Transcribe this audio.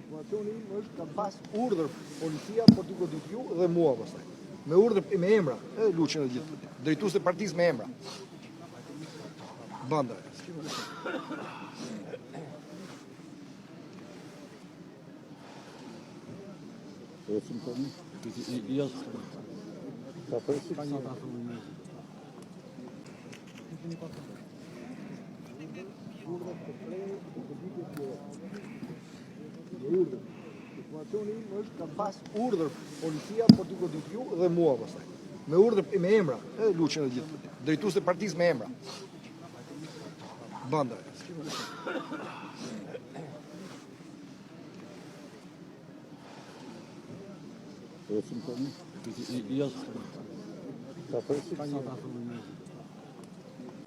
Informacioni im është ka pas urdhër policia për t'i godit ju dhe mua pastaj. Me urdhër me emra, edhe Luçin e gjithë. Drejtues të partisë me emra. Banda. Informacioni im është ka pas urdhër policia për t'i godit ju dhe mua pastaj. Me urdhër me emra, edhe Luçin e gjithë. Drejtues të partisë me emra. Banda. Yes.